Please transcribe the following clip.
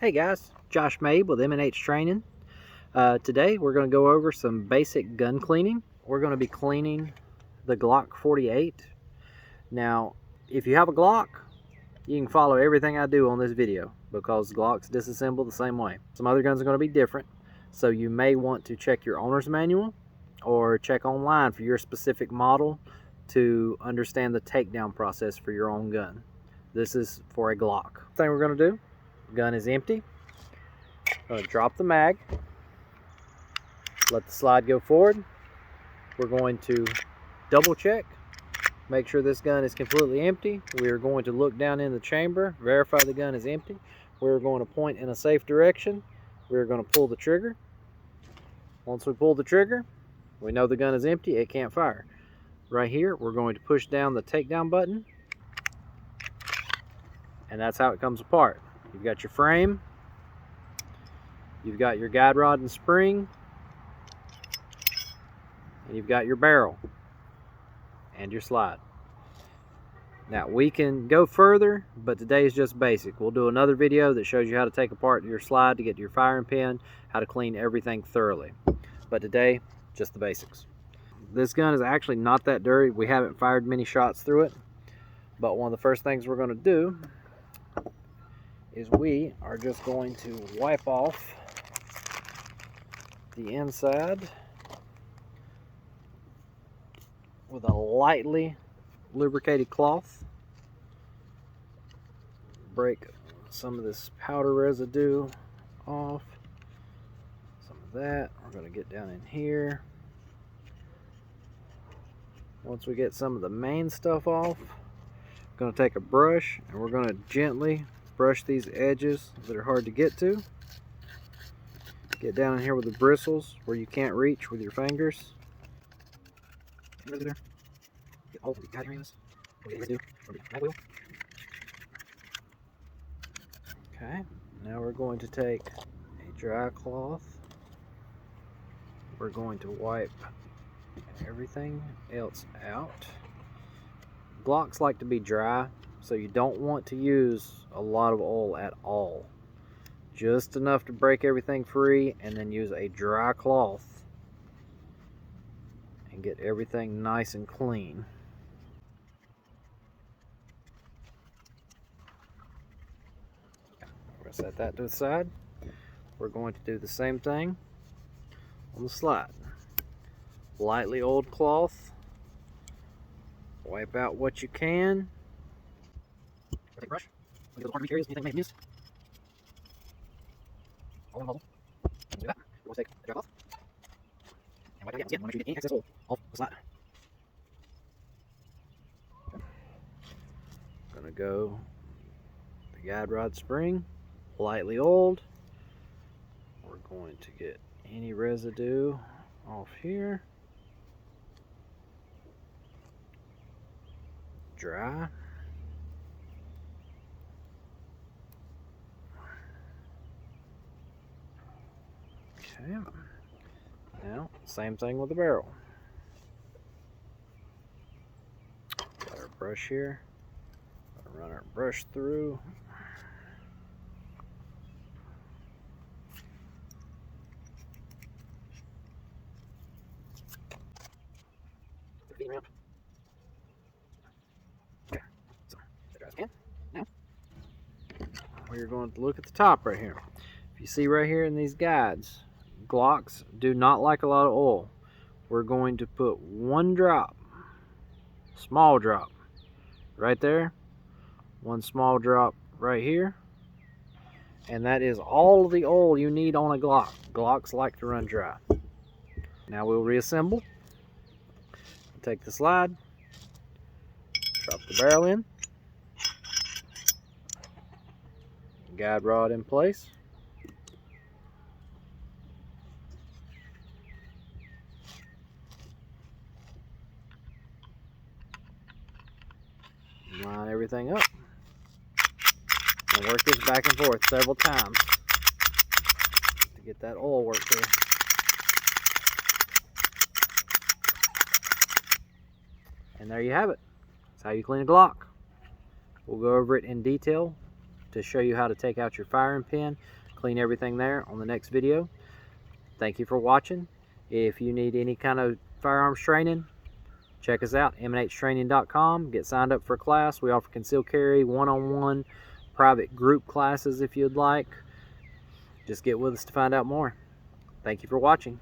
Hey guys, Josh Mabe with M&H Training. Today we're going to go over some basic gun cleaning. We're going to be cleaning the Glock 48. Now, if you have a Glock, you can follow everything I do on this video because Glocks disassemble the same way. Some other guns are going to be different, so you may want to check your owner's manual or check online for your specific model to understand the takedown process for your own gun. This is for a Glock. Thing we're going to do, gun is empty. Going to drop the mag, let the slide go forward. We're going to double check, make sure this gun is completely empty. We are going to look down in the chamber, verify the gun is empty. We're going to point in a safe direction. We're going to pull the trigger. Once we pull the trigger, we know the gun is empty, it can't fire. Right here, we're going to push down the takedown button, and that's how it comes apart. You've got your frame, you've got your guide rod and spring, and you've got your barrel and your slide. Now we can go further, but today is just basic. We'll do another video that shows you how to take apart your slide to get your firing pin, how to clean everything thoroughly. But today, just the basics. This gun is actually not that dirty. We haven't fired many shots through it, but one of the first things we're going to do is we are just going to wipe off the inside with a lightly lubricated cloth. Break some of this powder residue off. Some of that. We're going to get down in here. Once we get some of the main stuff off, we're going to take a brush and we're going to gently brush these edges that are hard to get to. Get down in here with the bristles where you can't reach with your fingers. Okay, now we're going to take a dry cloth. We're going to wipe everything else out. Glocks like to be dry, so you don't want to use a lot of oil at all. Just enough to break everything free, and then use a dry cloth and get everything nice and clean. We're going to set that to the side. We're going to do the same thing on the slide. Lightly oiled cloth. Wipe out what you can. Take a brush. Look at the hard areas anything may have missed. All in the muzzle. Do that. We're going to take a dry cloth and wipe it again. Make sure you get any excess oil off the slide. Okay. Gonna go the guide rod spring, lightly oiled. We're going to get any residue off here. Dry. Okay. Now, same thing with the barrel. Got our brush here. Run our brush through. Okay, so dry as can. Now, we're going to look at the top right here. If you see right here in these guides, Glocks do not like a lot of oil. We're going to put one drop, small drop, right there. One small drop right here. And that is all the oil you need on a Glock. Glocks like to run dry. Now we'll reassemble. Take the slide. Drop the barrel in. Guide rod in place. Line everything up. And work this back and forth several times to get that oil work through. And there you have it. That's how you clean a Glock. We'll go over it in detail to show you how to take out your firing pin, clean everything there on the next video. Thank you for watching. If you need any kind of firearms training, check us out, mnhtraining.com. Get signed up for a class. We offer concealed carry, one-on-one, private group classes if you'd like. Just get with us to find out more. Thank you for watching.